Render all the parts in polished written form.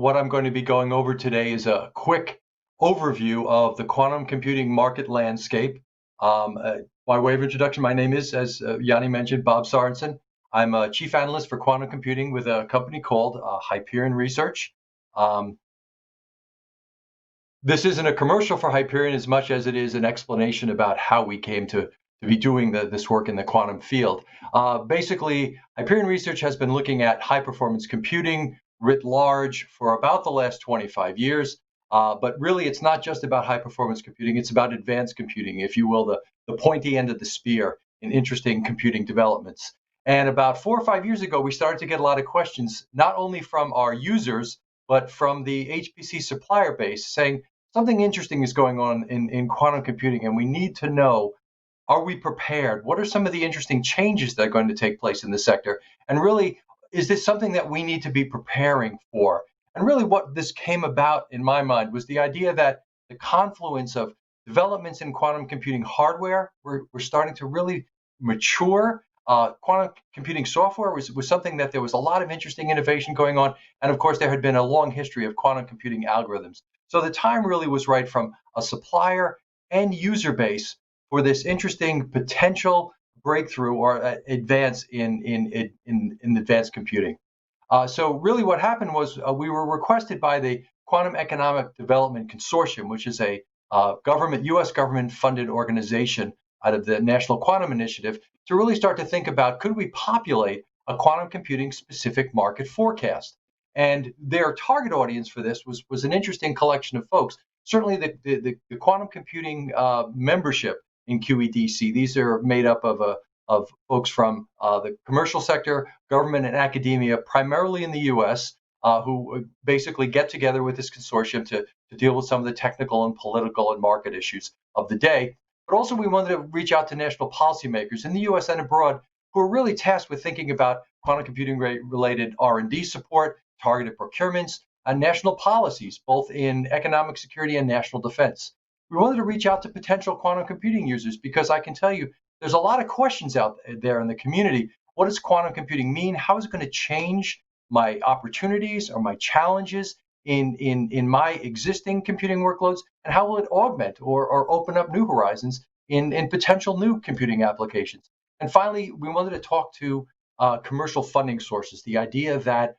What I'm going to be going over today is a quick overview of the quantum computing market landscape. By way of introduction, my name is, as Yanni mentioned, Bob Sorensen. I'm a chief analyst for quantum computing with a company called Hyperion Research. This isn't a commercial for Hyperion as much as it is an explanation about how we came to be doing this work in the quantum field. Basically, Hyperion Research has been looking at high performance computing writ large for about the last 25 years. But really, it's not just about high performance computing, it's about advanced computing, if you will, the pointy end of the spear in interesting computing developments. And about 4 or 5 years ago, we started to get a lot of questions, not only from our users, but from the HPC supplier base saying something interesting is going on in quantum computing, and we need to know, are we prepared? What are some of the interesting changes that are going to take place in the sector? And really, is this something that we need to be preparing for? And really what this came about in my mind was the idea that the confluence of developments in quantum computing hardware were starting to really mature. Quantum computing software was something that there was a lot of interesting innovation going on. And of course, there had been a long history of quantum computing algorithms. So the time really was right from a supplier and user base for this interesting potential breakthrough or advance in advanced computing. So really what happened was we were requested by the Quantum Economic Development Consortium, which is a U.S. government funded organization out of the National Quantum Initiative, to really start to think about, could we populate a quantum computing specific market forecast? And their target audience for this was an interesting collection of folks. Certainly the quantum computing membership in QEDC, these are made up of folks from the commercial sector, government, and academia, primarily in the U.S., who basically get together with this consortium to deal with some of the technical and political and market issues of the day. But also we wanted to reach out to national policymakers in the U.S. and abroad who are really tasked with thinking about quantum computing related R&D support, targeted procurements, and national policies, both in economic security and national defense. We wanted to reach out to potential quantum computing users because I can tell you there's a lot of questions out there in the community. What does quantum computing mean? How is it going to change my opportunities or my challenges in my existing computing workloads? And how will it augment or open up new horizons in potential new computing applications? And finally, we wanted to talk to commercial funding sources. The idea that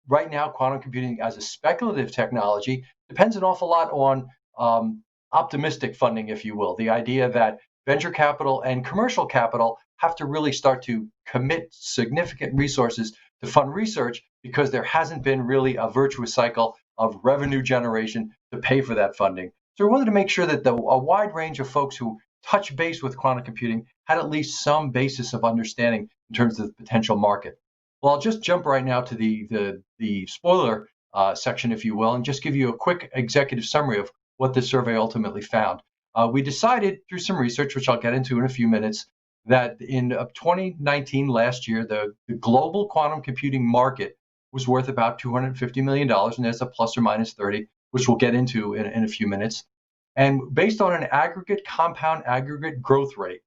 right now, quantum computing as a speculative technology depends an awful lot on optimistic funding, if you will. The idea that venture capital and commercial capital have to really start to commit significant resources to fund research because there hasn't been really a virtuous cycle of revenue generation to pay for that funding. So we wanted to make sure that a wide range of folks who touch base with quantum computing had at least some basis of understanding in terms of the potential market. Well, I'll just jump right now to the spoiler section, if you will, and just give you a quick executive summary of what this survey ultimately found. We decided through some research, which I'll get into in a few minutes, that in 2019, last year, the global quantum computing market was worth about $250 million, and there's a plus or minus 30, which we'll get into in a few minutes. And based on an compound aggregate growth rate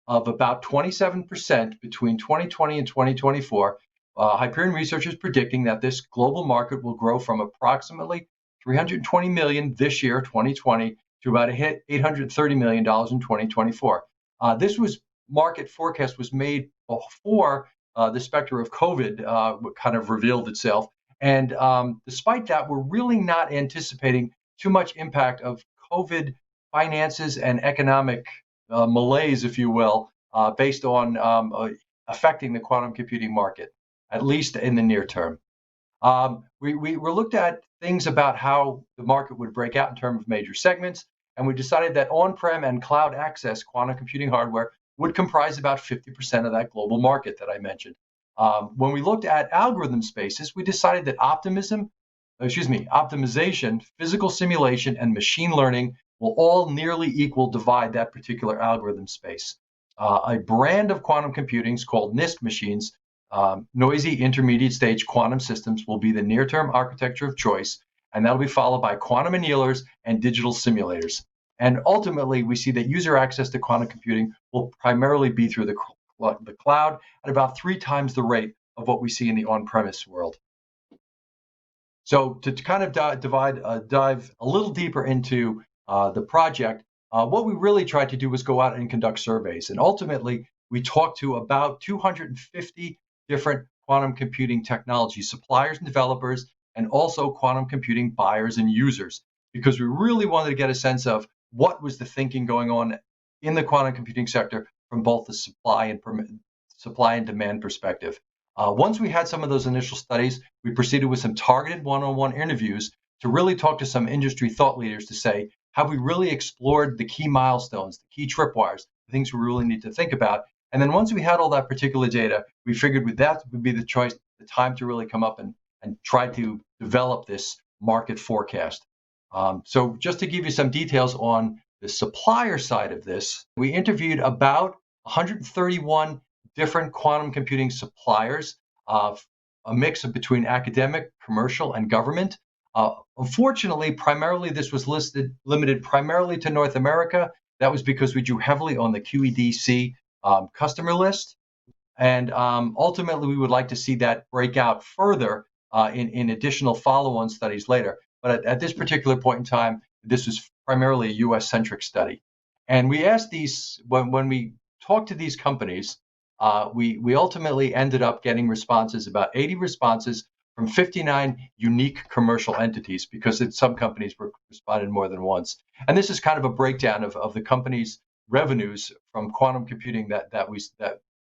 of about 27% between 2020 and 2024, Hyperion Research is predicting that this global market will grow from approximately 320 million this year, 2020, to about $830 million in 2024. This market forecast was made before the specter of COVID kind of revealed itself. And despite that, we're really not anticipating too much impact of COVID finances and economic malaise, if you will, based on affecting the quantum computing market, at least in the near term. We looked at things about how the market would break out in terms of major segments, and we decided that on-prem and cloud access quantum computing hardware would comprise about 50% of that global market that I mentioned. When we looked at algorithm spaces, we decided that optimization, physical simulation, and machine learning will all nearly equal divide that particular algorithm space. A brand of quantum computing is called NIST machines, noisy intermediate stage quantum systems, will be the near-term architecture of choice, and that'll be followed by quantum annealers and digital simulators. And ultimately, we see that user access to quantum computing will primarily be through the cloud at about 3 times the rate of what we see in the on-premise world. So to kind of dive a little deeper into the project, what we really tried to do was go out and conduct surveys. And ultimately, we talked to about 250 different quantum computing technology suppliers and developers, and also quantum computing buyers and users, because we really wanted to get a sense of what was the thinking going on in the quantum computing sector from both the supply and demand perspective. Once we had some of those initial studies, we proceeded with some targeted one-on-one interviews to really talk to some industry thought leaders to say, have we really explored the key milestones, the key tripwires, the things we really need to think about? And then once we had all that particular data, we figured that would be the choice, the time to really come up and try to develop this market forecast. So just to give you some details on the supplier side of this, we interviewed about 131 different quantum computing suppliers, a mix of between academic, commercial, and government. Unfortunately, primarily this was limited primarily to North America. That was because we drew heavily on the QEDC customer list. And ultimately, we would like to see that break out further in additional follow-on studies later. But at this particular point in time, this was primarily a US-centric study. And we asked these, when we talked to these companies, we ultimately ended up getting responses, about 80 responses from 59 unique commercial entities, because some companies responded more than once. And this is kind of a breakdown of the company's revenues from quantum computing that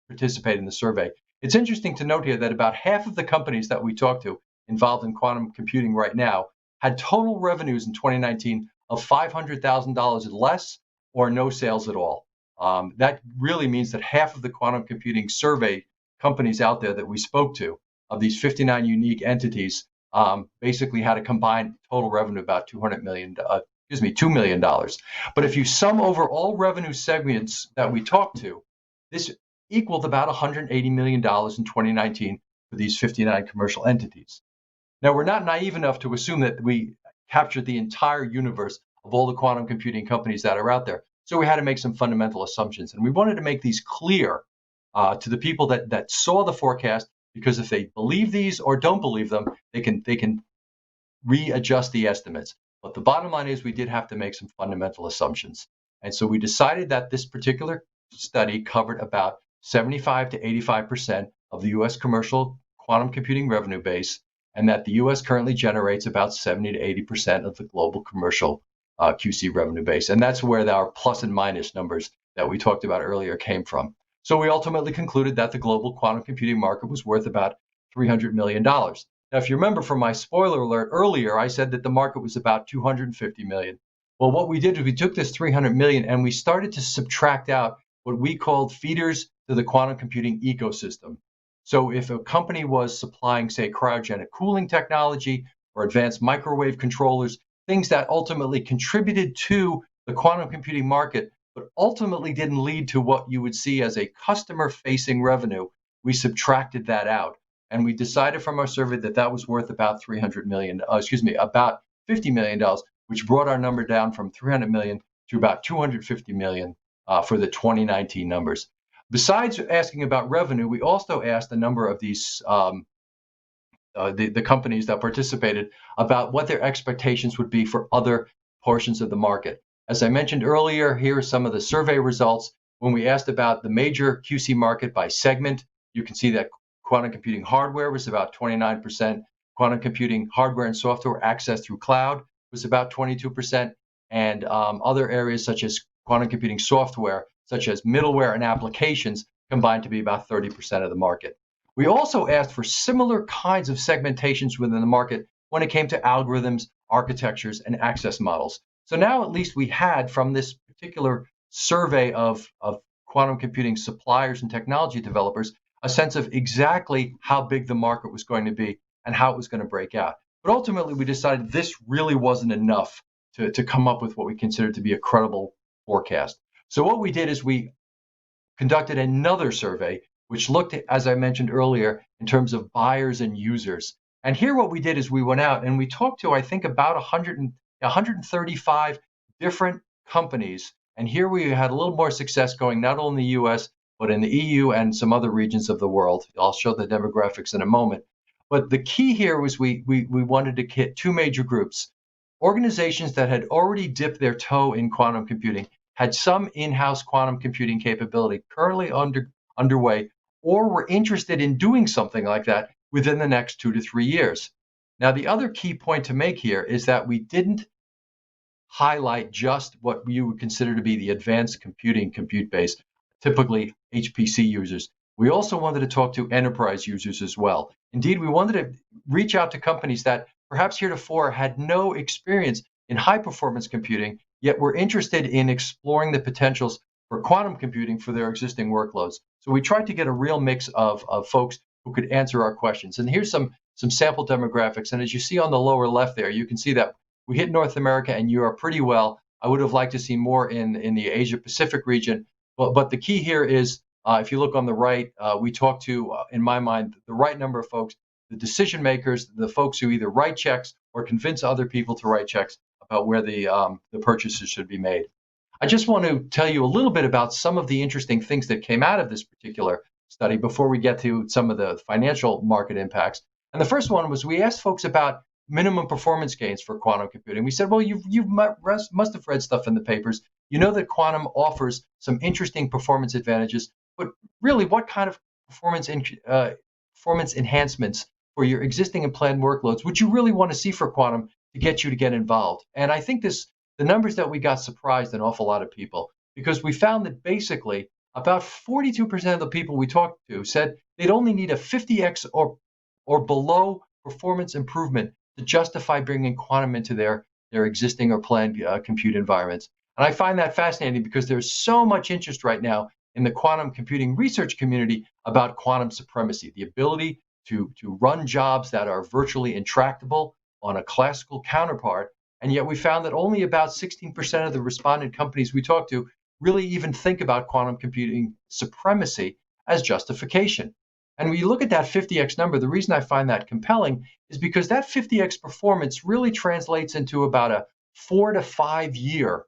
participate in the survey. It's interesting to note here that about half of the companies that we talked to involved in quantum computing right now had total revenues in 2019 of $500,000 less or no sales at all. That really means that half of the quantum computing survey companies out there that we spoke to, of these 59 unique entities, basically had a combined total revenue of about $2 million. But if you sum over all revenue segments that we talked to, this equaled about $180 million in 2019 for these 59 commercial entities. Now, we're not naive enough to assume that we captured the entire universe of all the quantum computing companies that are out there. So we had to make some fundamental assumptions. And we wanted to make these clear to the people that saw the forecast, because if they believe these or don't believe them, they can readjust the estimates. But the bottom line is we did have to make some fundamental assumptions. And so we decided that this particular study covered about 75 to 85% of the US commercial quantum computing revenue base, and that the US currently generates about 70 to 80% of the global commercial QC revenue base. And that's where our plus and minus numbers that we talked about earlier came from. So we ultimately concluded that the global quantum computing market was worth about $300 million. Now, if you remember from my spoiler alert earlier, I said that the market was about 250 million. Well, what we did is we took this 300 million and we started to subtract out what we called feeders to the quantum computing ecosystem. So if a company was supplying, say, cryogenic cooling technology or advanced microwave controllers, things that ultimately contributed to the quantum computing market, but ultimately didn't lead to what you would see as a customer-facing revenue, we subtracted that out. And we decided from our survey that that was worth about $300 million, about $50 million, which brought our number down from 300 million to about 250 million for the 2019 numbers. Besides asking about revenue, we also asked a number of these the companies that participated about what their expectations would be for other portions of the market. As I mentioned earlier, here are some of the survey results. When we asked about the major QC market by segment, you can see that quantum computing hardware was about 29%. Quantum computing hardware and software accessed through cloud was about 22%. And other areas such as quantum computing software, such as middleware and applications, combined to be about 30% of the market. We also asked for similar kinds of segmentations within the market when it came to algorithms, architectures, and access models. So now at least we had, from this particular survey of quantum computing suppliers and technology developers, a sense of exactly how big the market was going to be and how it was going to break out. But ultimately, we decided this really wasn't enough to come up with what we considered to be a credible forecast. So what we did is we conducted another survey, which looked at, as I mentioned earlier, in terms of buyers and users. And here what we did is we went out and we talked to, I think, about 135 different companies. And here we had a little more success going not only in the US, but in the EU and some other regions of the world. I'll show the demographics in a moment. But the key here was we wanted to hit two major groups. Organizations that had already dipped their toe in quantum computing, had some in-house quantum computing capability currently underway, or were interested in doing something like that within the next 2 to 3 years. Now, the other key point to make here is that we didn't highlight just what you would consider to be the advanced computing compute base, typically HPC users. We also wanted to talk to enterprise users as well. Indeed, we wanted to reach out to companies that perhaps heretofore had no experience in high performance computing, yet were interested in exploring the potentials for quantum computing for their existing workloads. So we tried to get a real mix of folks who could answer our questions. And here's some sample demographics. And as you see on the lower left there, you can see that we hit North America and Europe pretty well. I would have liked to see more in the Asia Pacific region. But the key here is, if you look on the right, we talked to, in my mind, the right number of folks, the decision makers, the folks who either write checks or convince other people to write checks about where the purchases should be made. I just want to tell you a little bit about some of the interesting things that came out of this particular study before we get to some of the financial market impacts. And the first one was we asked folks about minimum performance gains for quantum computing. We said, well, you must have read stuff in the papers. You know that quantum offers some interesting performance advantages, but really, what kind of performance enhancements for your existing and planned workloads would you really want to see for quantum to get you to get involved? And I think the numbers that we got surprised an awful lot of people, because we found that basically about 42% of the people we talked to said they'd only need a 50x or below performance improvement to justify bringing quantum into their existing or planned compute environments. And I find that fascinating because there's so much interest right now in the quantum computing research community about quantum supremacy, the ability to run jobs that are virtually intractable on a classical counterpart. And yet we found that only about 16% of the respondent companies we talked to really even think about quantum computing supremacy as justification. And when you look at that 50x number, the reason I find that compelling is because that 50x performance really translates into about a 4 to 5 year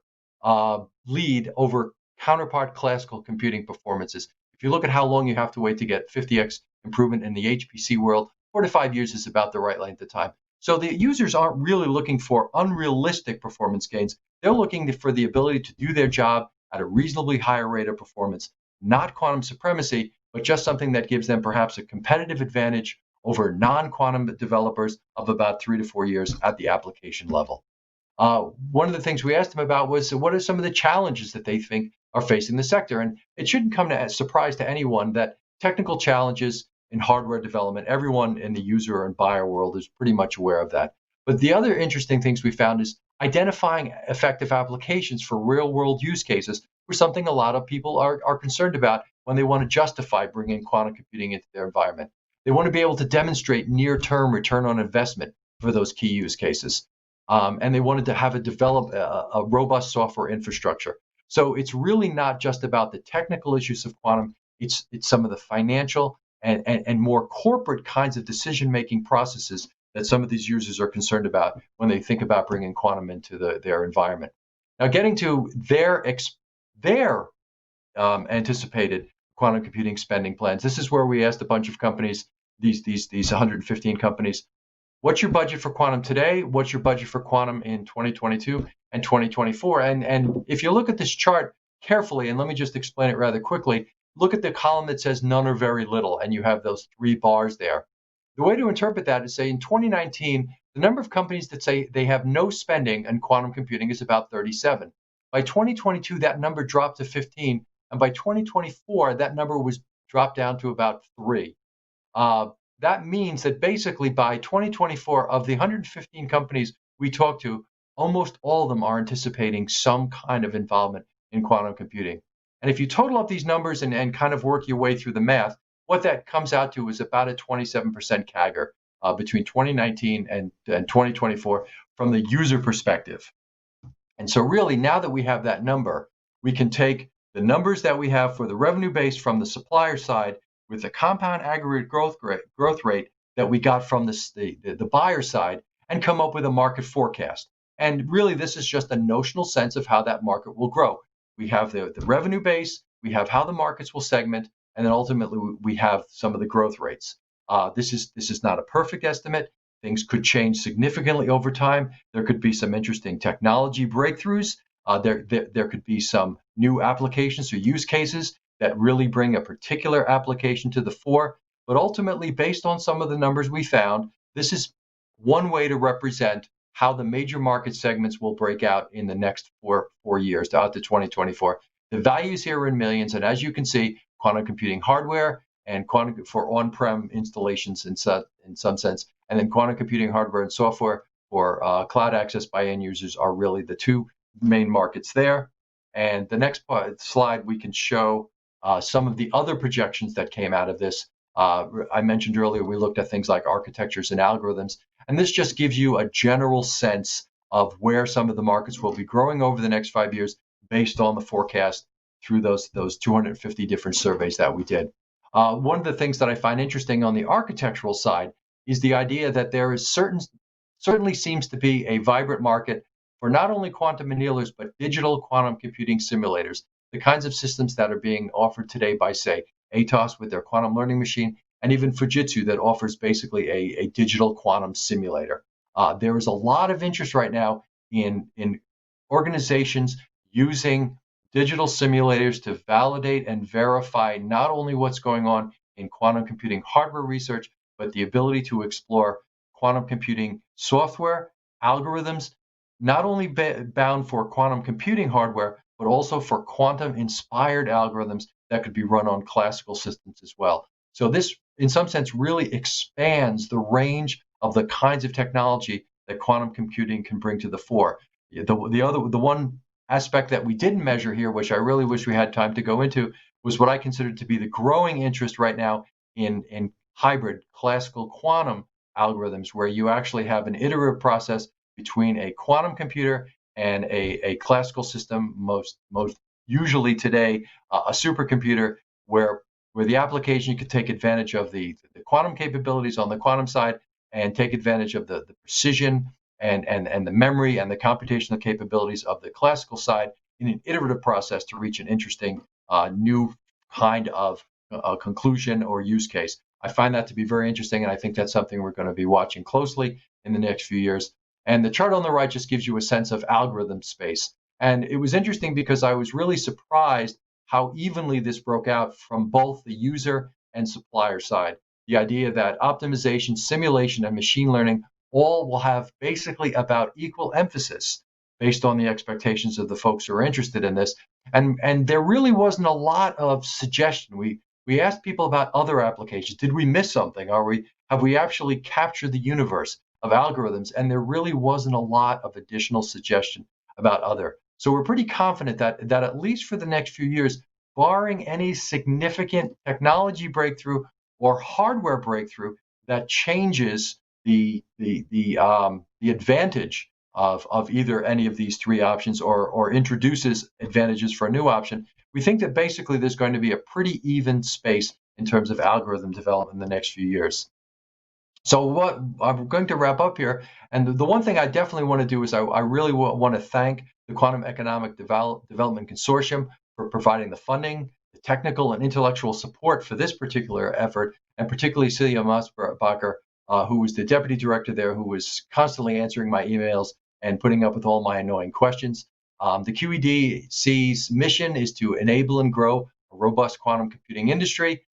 lead over counterpart classical computing performances. If you look at how long you have to wait to get 50x improvement in the HPC world, 4 to 5 years is about the right length of time. So the users aren't really looking for unrealistic performance gains. They're looking for the ability to do their job at a reasonably higher rate of performance, not quantum supremacy, but just something that gives them perhaps a competitive advantage over non-quantum developers of about 3 to 4 years at the application level. One of the things we asked them about was what are some of the challenges that they think are facing the sector? And it shouldn't come as a surprise to anyone that technical challenges in hardware development, everyone in the user and buyer world is pretty much aware of that. But the other interesting things we found is identifying effective applications for real world use cases were something a lot of people are concerned about when they want to justify bringing quantum computing into their environment. They want to be able to demonstrate near-term return on investment for those key use cases. And they wanted to develop a robust software infrastructure. So it's really not just about the technical issues of quantum, it's some of the financial and more corporate kinds of decision-making processes that some of these users are concerned about when they think about bringing quantum into their environment. Now, getting to their anticipated quantum computing spending plans. This is where we asked a bunch of companies, these 115 companies, what's your budget for quantum today? What's your budget for quantum in 2022 and 2024? And if you look at this chart carefully, and let me just explain it rather quickly, look at the column that says none or very little, and you have those 3 bars there. The way to interpret that is, say, in 2019, the number of companies that say they have no spending in quantum computing is about 37. By 2022, that number dropped to 15, and by 2024, that number was dropped down to about 3. That means that basically by 2024, of the 115 companies we talked to, almost all of them are anticipating some kind of involvement in quantum computing. And if you total up these numbers and kind of work your way through the math, what that comes out to is about a 27% CAGR between 2019 and 2024 from the user perspective. And so really, now that we have that number, we can take the numbers that we have for the revenue base from the supplier side with the compound aggregate growth rate that we got from the buyer side and come up with a market forecast. And really, this is just a notional sense of how that market will grow. We have the revenue base, we have how the markets will segment, and then ultimately we have some of the growth rates. This is not a perfect estimate. Things could change significantly over time. There could be some interesting technology breakthroughs. There could be some new applications or use cases that really bring a particular application to the fore. But ultimately, based on some of the numbers we found, this is one way to represent how the major market segments will break out in the next four years, out to 2024. The values here are in millions, and as you can see, quantum computing hardware and quantum for on-prem installations in some sense, and then quantum computing hardware and software for cloud access by end users are really the two main markets there. And the next slide, we can show some of the other projections that came out of this. I mentioned earlier, we looked at things like architectures and algorithms, and this just gives you a general sense of where some of the markets will be growing over the next 5 years based on the forecast through those 250 different surveys that we did. One of the things that I find interesting on the architectural side is the idea that there is certainly seems to be a vibrant market for not only quantum annealers, but digital quantum computing simulators, the kinds of systems that are being offered today by, say, ATOS with their quantum learning machine, and even Fujitsu that offers basically a digital quantum simulator. There is a lot of interest right now in organizations using digital simulators to validate and verify not only what's going on in quantum computing hardware research, but the ability to explore quantum computing software, algorithms, not only bound for quantum computing hardware, but also for quantum-inspired algorithms that could be run on classical systems as well. So this, in some sense, really expands the range of the kinds of technology that quantum computing can bring to the fore. The one aspect that we didn't measure here, which I really wish we had time to go into, was what I consider to be the growing interest right now in hybrid classical quantum algorithms, where you actually have an iterative process between a quantum computer and a classical system, most usually today a supercomputer, where the application you could take advantage of the quantum capabilities on the quantum side and take advantage of the precision and the memory and the computational capabilities of the classical side in an iterative process to reach an interesting new kind of conclusion or use case. I find that to be very interesting, and I think that's something we're going to be watching closely in the next few years. And the chart on the right just gives you a sense of algorithm space. And it was interesting because I was really surprised how evenly this broke out from both the user and supplier side. The idea that optimization, simulation, and machine learning all will have basically about equal emphasis based on the expectations of the folks who are interested in this. And there really wasn't a lot of suggestion. We asked people about other applications. Did we miss something? Have we actually captured the universe of algorithms? And there really wasn't a lot of additional suggestion about other. So we're pretty confident that at least for the next few years, barring any significant technology breakthrough or hardware breakthrough that changes the advantage of either any of these three options or introduces advantages for a new option, we think that basically there's going to be a pretty even space in terms of algorithm development in the next few years. So what I'm going to wrap up here, and the one thing I definitely want to do is I really want to thank the Quantum Economic Development Consortium for providing the funding, the technical and intellectual support for this particular effort, and particularly Celia Masbacher, who was the deputy director there, who was constantly answering my emails and putting up with all my annoying questions. The QEDC's mission is to enable and grow a robust quantum computing industry.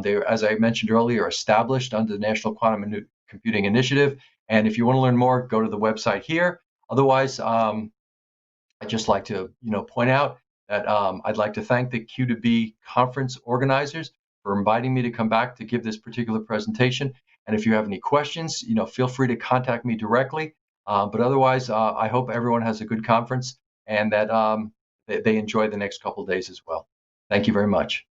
They, as I mentioned earlier, are established under the National Quantum Computing Initiative. And if you want to learn more, go to the website here. Otherwise, I'd just like to point out that I'd like to thank the Q2B conference organizers for inviting me to come back to give this particular presentation. And if you have any questions, feel free to contact me directly. But otherwise, I hope everyone has a good conference and that they enjoy the next couple of days as well. Thank you very much.